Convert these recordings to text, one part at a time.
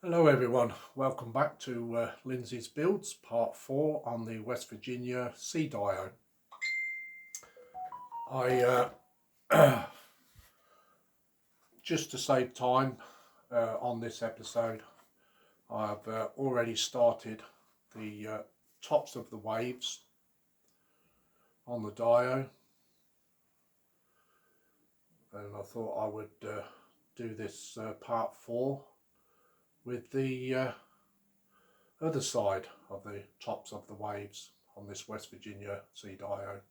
Hello everyone, welcome back to Lindsay's Builds part 4 on the West Virginia C-Dio. Just to save time on this episode, I've already started the tops of the waves on the Dio, and I thought I would do this part 4 with the other side of the tops of the waves on this West Virginia C-Dio.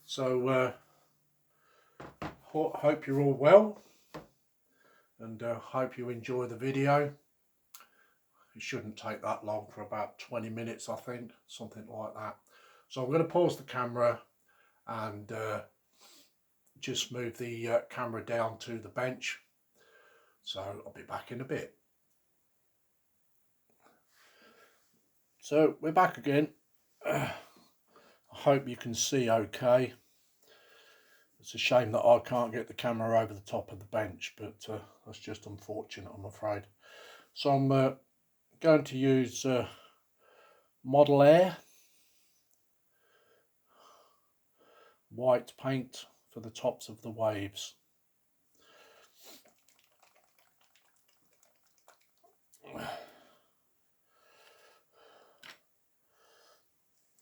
So hope you're all well, and hope you enjoy the video. It shouldn't take that long, for about 20 minutes I think, something like that. So I'm going to pause the camera and just move the camera down to the bench. So I'll be back in a bit. So we're back again. I hope you can see okay. It's a shame that I can't get the camera over the top of the bench, but that's just unfortunate, I'm afraid. So I'm going to use Model Air white paint for the tops of the waves.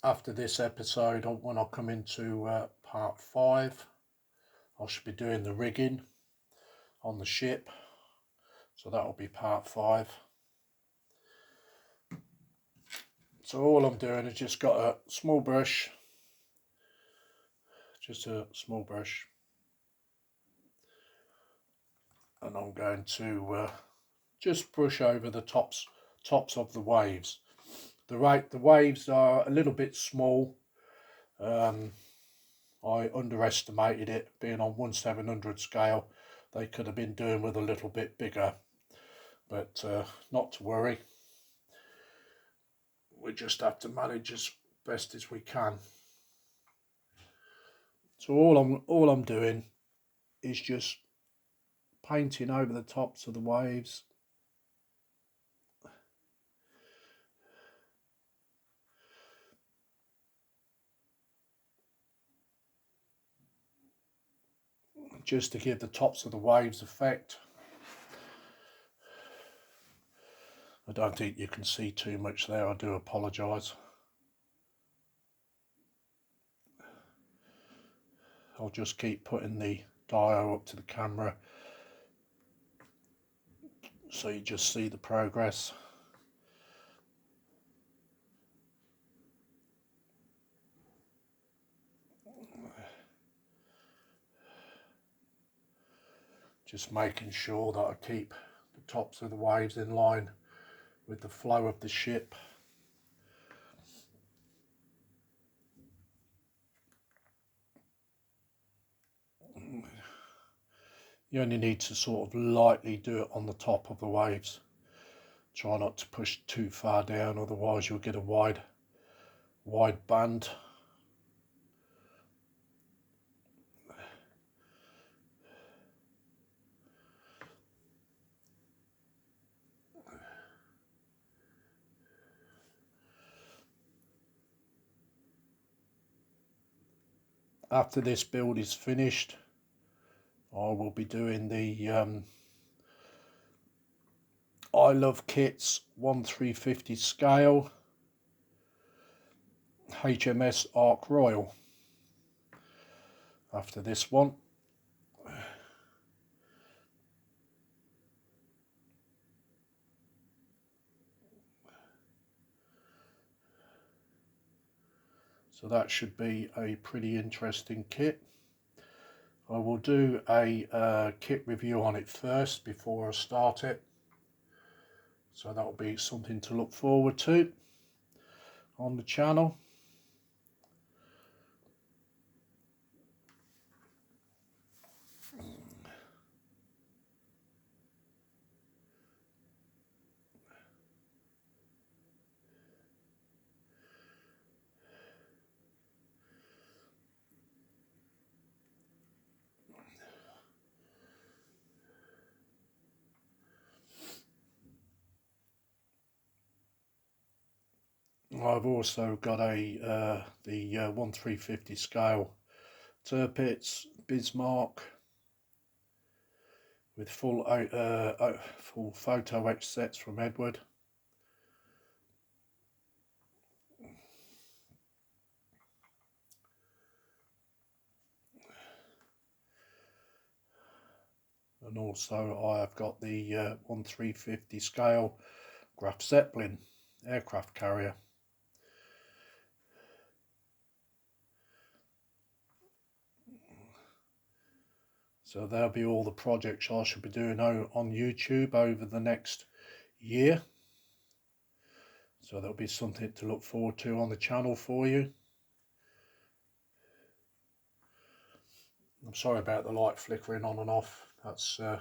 After this episode, when I come into part 5, I should be doing the rigging on the ship, so that will be part 5. So all I'm doing is just got a small brush, just a small brush, and I'm going to just brush over the tops of the waves. The waves are a little bit small. I underestimated it, being on 1/700 scale. They could have been doing with a little bit bigger, but not to worry. We just have to manage as best as we can. So all I'm doing is just painting over the tops of the waves. Just to give the tops of the waves effect. I don't think you can see too much there, I do apologise. I'll just keep putting the Dio up to the camera so you just see the progress. Just making sure that I keep the tops of the waves in line with the flow of the ship. You only need to sort of lightly do it on the top of the waves. Try not to push too far down, otherwise you'll get a wide band. After this build is finished, I will be doing the I Love Kits 1/350 scale HMS Ark Royal. After this one, so that should be a pretty interesting kit. I will do a kit review on it first before I start it, so that will be something to look forward to on the channel. I've also got the 1/350 scale Tirpitz Bismarck with full photo etch sets from Edward. And also I have got the 1/350 scale Graf Zeppelin aircraft carrier. So there'll be all the projects I should be doing on YouTube over the next year. So there'll be something to look forward to on the channel for you. I'm sorry about the light flickering on and off. That's the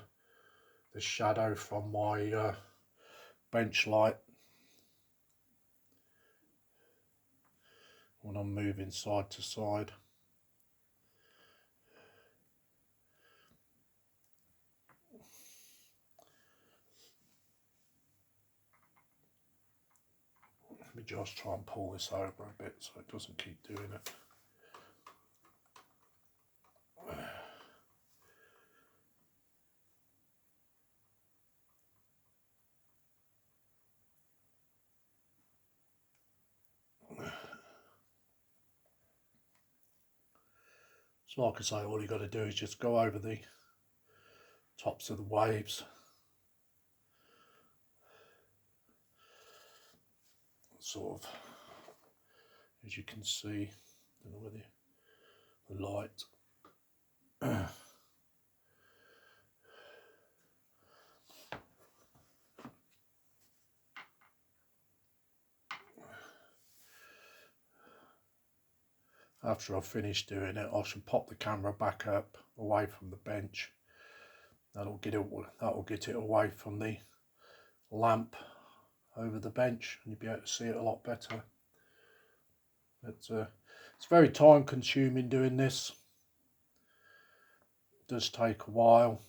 shadow from my bench light when I'm moving side to side. Let me just try and pull this over a bit so it doesn't keep doing it. So like I say, all you got to do is just go over the tops of the waves. Sort of, as you can see, I don't know whether the light. After I've finished doing it, I should pop the camera back up away from the bench. That'll get it away from the lamp over the bench, and you'll be able to see it a lot better. But it's very time consuming doing this. It does take a while.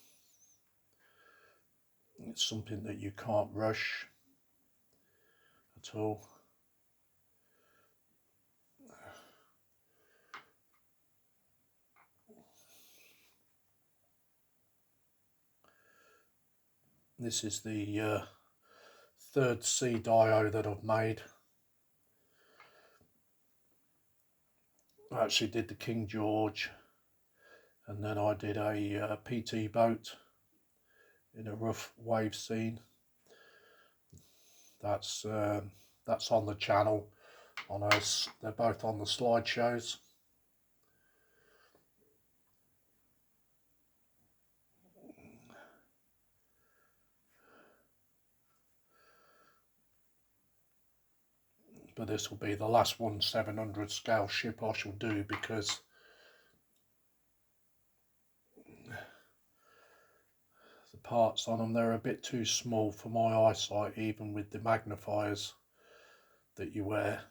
It's something that you can't rush at all. This is the third C dio that I've made. I actually did the King George, and then I did a PT boat in a rough wave scene. That's on the channel. They're both on the slideshows. But this will be the last 1/700 scale ship I shall do, because the parts on them, they're a bit too small for my eyesight, even with the magnifiers that you wear.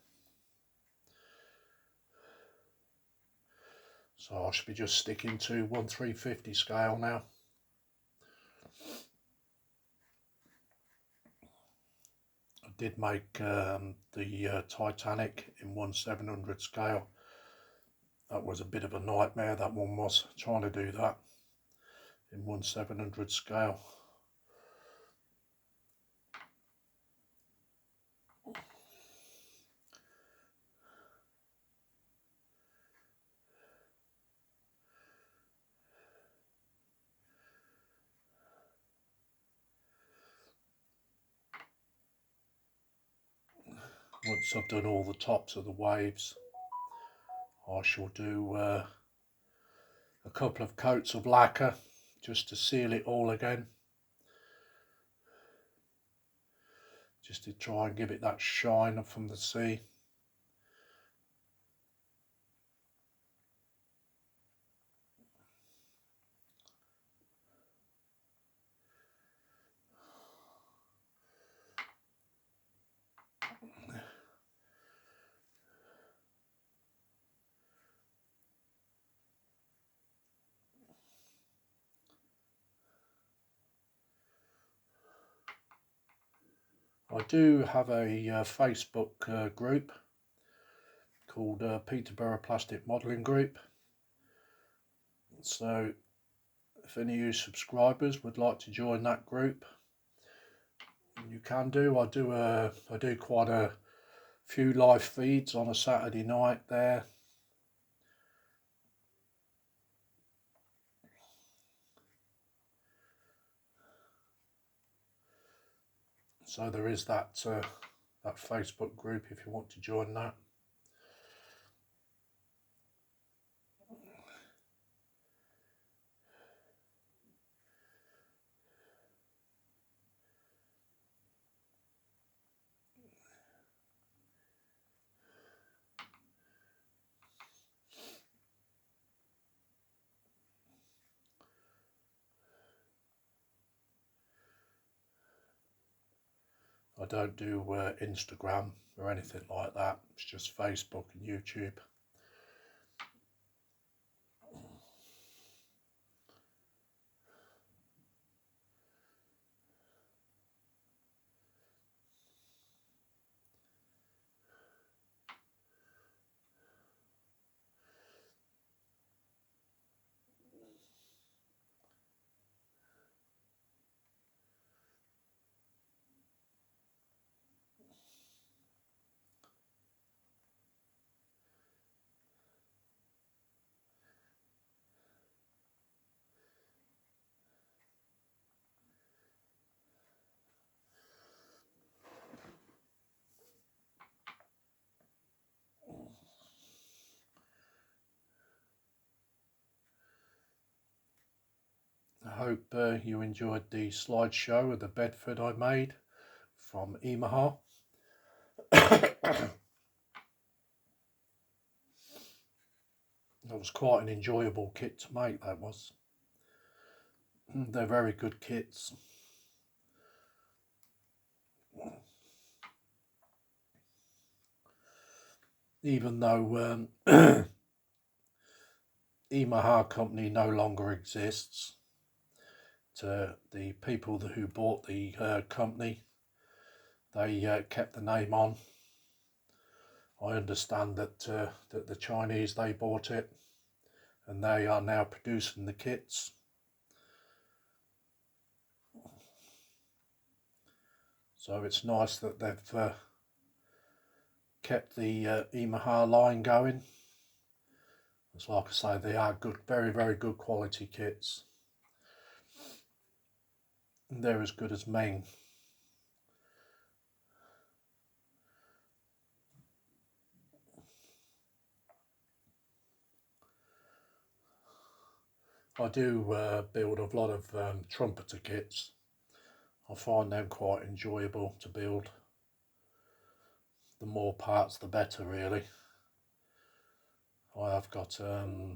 So I should be just sticking to 1/350 scale now. I did make the Titanic in 1/700 scale. That was a bit of a nightmare, that one was, trying to do that in 1/700 scale. Once I've done all the tops of the waves, I shall do a couple of coats of lacquer just to seal it all again, just to try and give it that shine from the sea. I do have a Facebook group called Peterborough Plastic Modelling Group. So if any of you subscribers would like to join that group, you can do. I do quite a few live feeds on a Saturday night there. So there is that that Facebook group if you want to join that. I don't do Instagram or anything like that. It's just Facebook and YouTube. I hope you enjoyed the slideshow of the Bedford I made from Yamaha. That was quite an enjoyable kit to make, that was. They're very good kits. Even though Yamaha company no longer exists, to the people who bought the company, they kept the name on. I understand that that the Chinese, they bought it and they are now producing the kits. So it's nice that they've kept the Yamaha line going. It's like I say, they are good, very, very good quality kits. And they're as good as Ming. I do build a lot of trumpeter kits. I find them quite enjoyable to build. The more parts the better, really. I have got a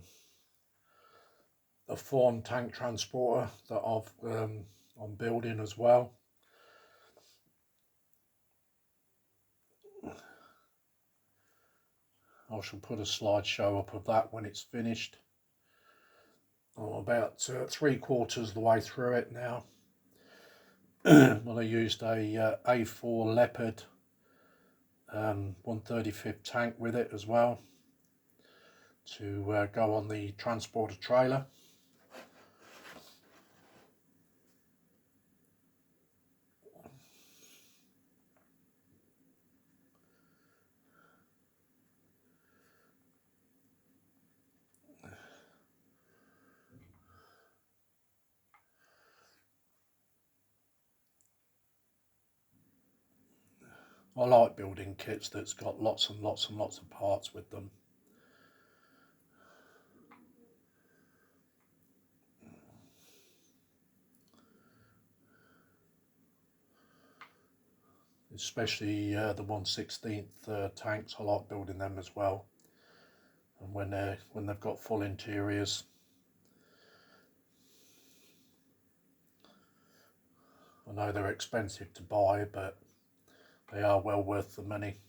Fawn tank transporter that I'm building as well. I shall put a slideshow up of that when it's finished. I'm about 3/4 of the way through it now. Well, I used a A4 Leopard 135th tank with it as well to go on the transporter trailer. I like building kits that's got lots and lots and lots of parts with them. Especially the 1/16 tanks, I like building them as well. And when they've got full interiors. I know they're expensive to buy, but they are well worth the money.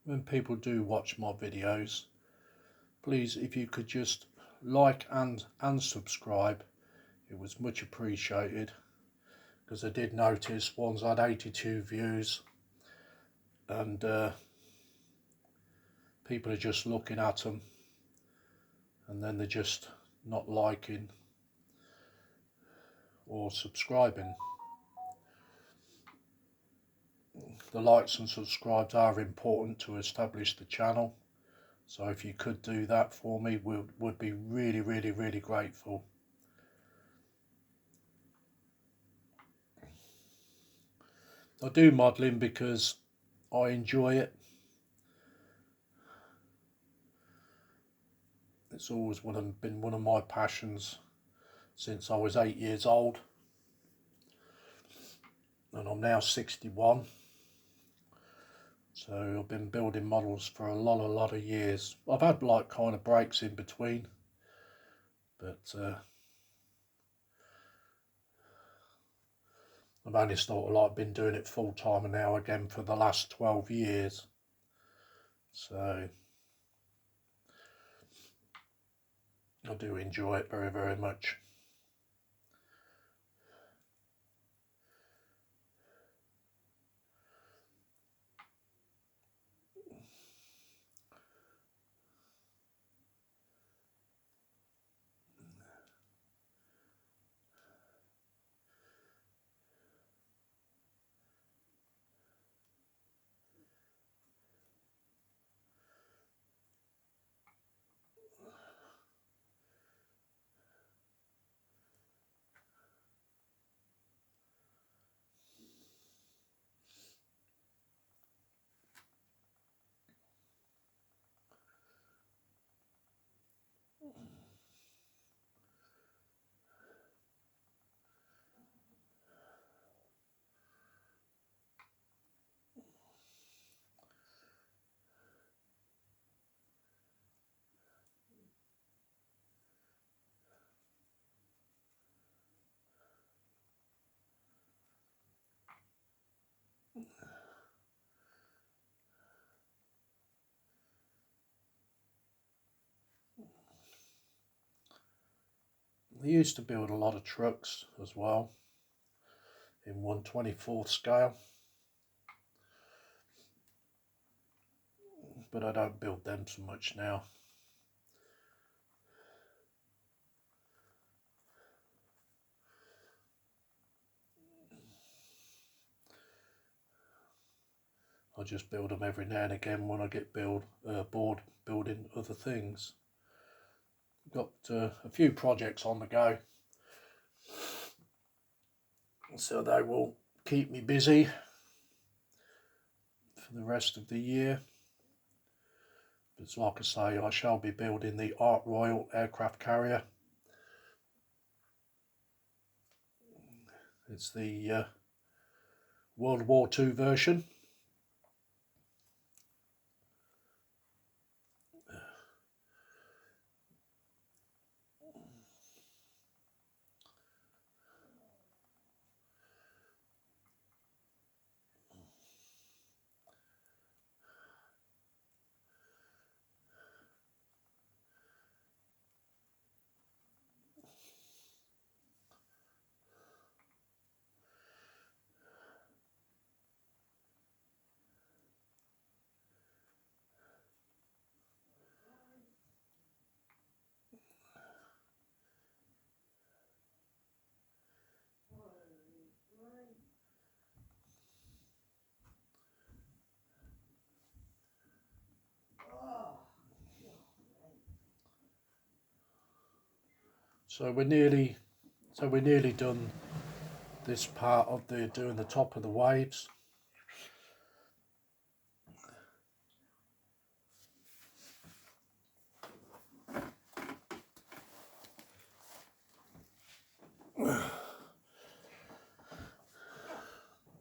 when people do watch my videos, please, if you could just like and subscribe, it was much appreciated, because I did notice ones had 82 views, and people are just looking at them and then they're just not liking or subscribing. The likes and subscribes are important to establish the channel, so if you could do that for me, would be really, really, really grateful. I do modelling because I enjoy it. It's always been one of my passions since I was 8 years old, and I'm now 61. So I've been building models for a lot of years. I've had like kind of breaks in between, but I've only sort of like been doing it full time now again for the last 12 years. So I do enjoy it very, very much. I used to build a lot of trucks as well in 1/24 scale, but I don't build them so much now. I just build them every now and again when I get bored building other things. Got a few projects on the go, so they will keep me busy for the rest of the year. But like I say, I shall be building the Ark Royal aircraft carrier. It's the World War II version. So we're nearly done this part of doing the top of the waves.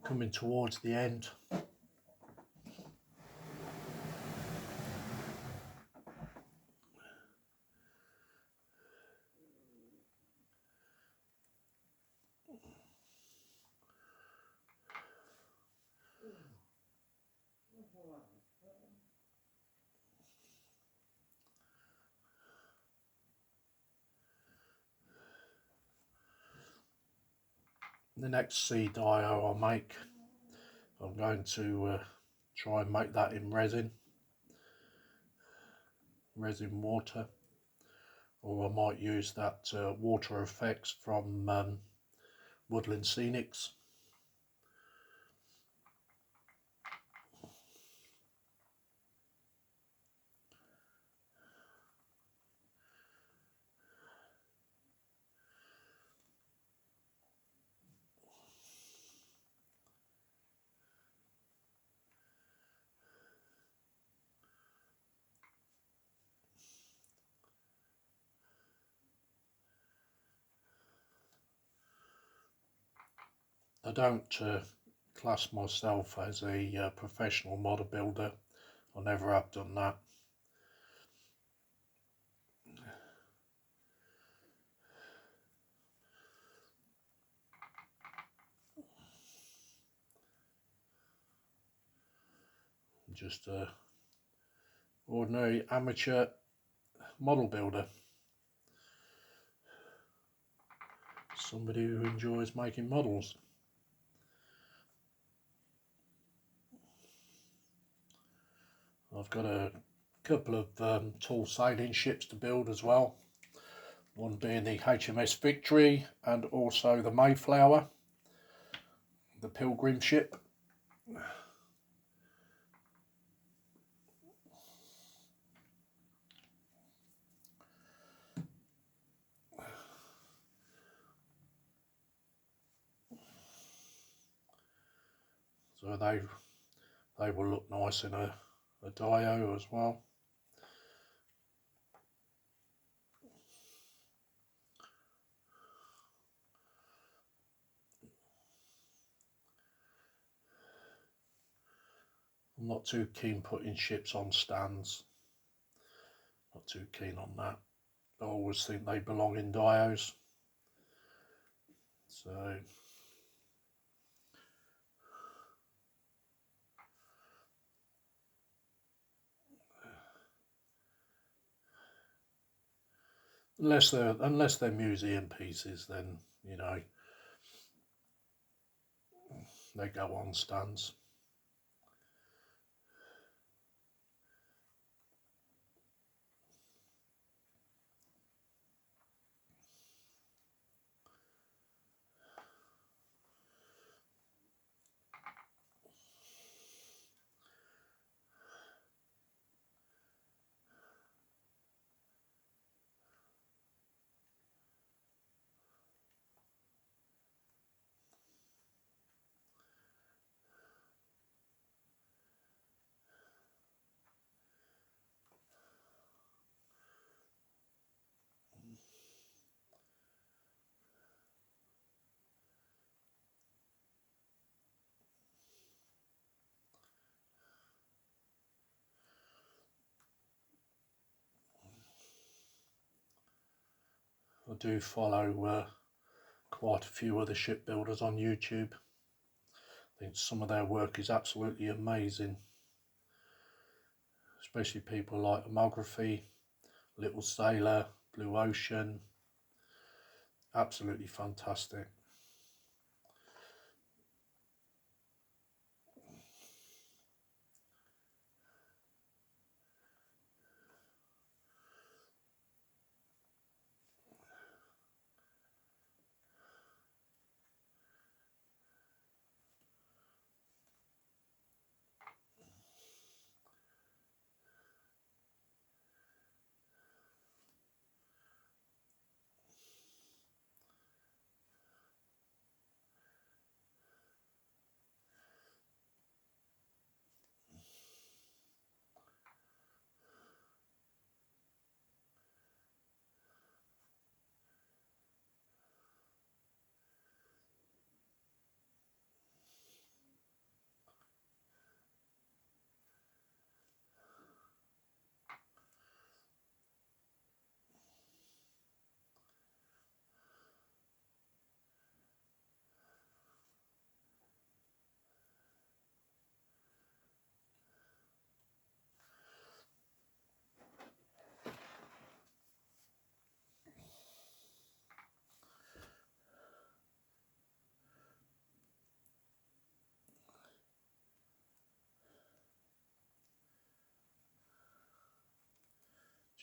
Coming towards the end. the next CDIO I make, I'm going to try and make that in resin water, or I might use that water effects from Woodland Scenics. I don't class myself as a professional model builder. I never have done that. Just a ordinary amateur model builder. Somebody who enjoys making models. I've got a couple of tall sailing ships to build as well. One being the HMS Victory and also the Mayflower, the pilgrim ship. So they will look nice in a Dio as well. I'm not too keen putting ships on stands. Not too keen on that. I always think they belong in Dios. So unless they're museum pieces, then you know they go on stands. I do follow quite a few other shipbuilders on YouTube. I think some of their work is absolutely amazing, especially people like Homography, Little Sailor, Blue Ocean. Absolutely fantastic.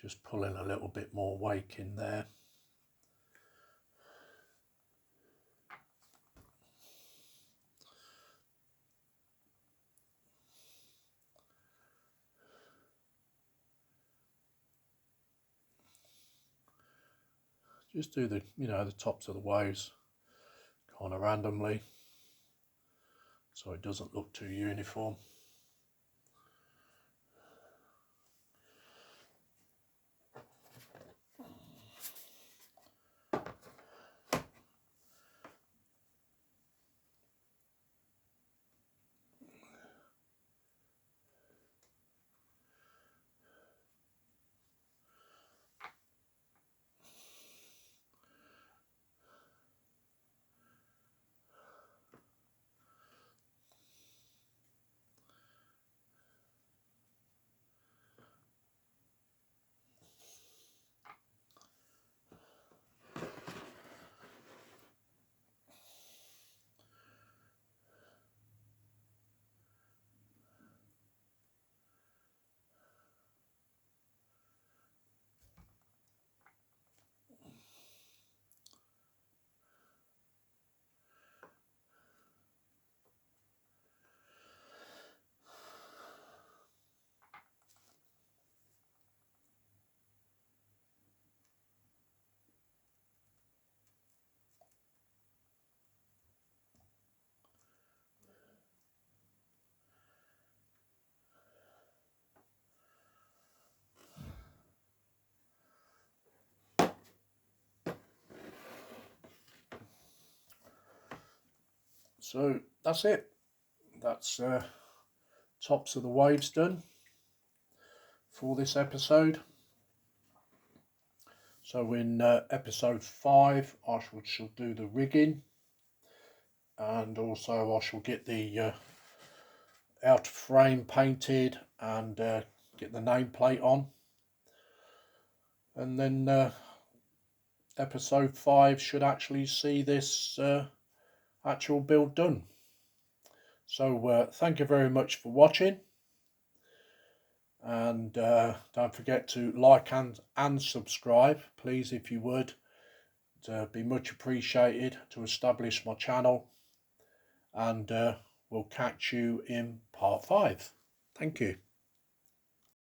Just pulling a little bit more wake in there. Just do the, the tops of the waves kind of randomly, so it doesn't look too uniform. So that's it. That's tops of the waves done for this episode. So in episode 5 I shall do the rigging, and also I shall get the outer frame painted and get the nameplate on, and then episode 5 should actually see this actual build done. So thank you very much for watching, and don't forget to like and subscribe, please, if you would. It'd be much appreciated to establish my channel, and we'll catch you in part 5. Thank you.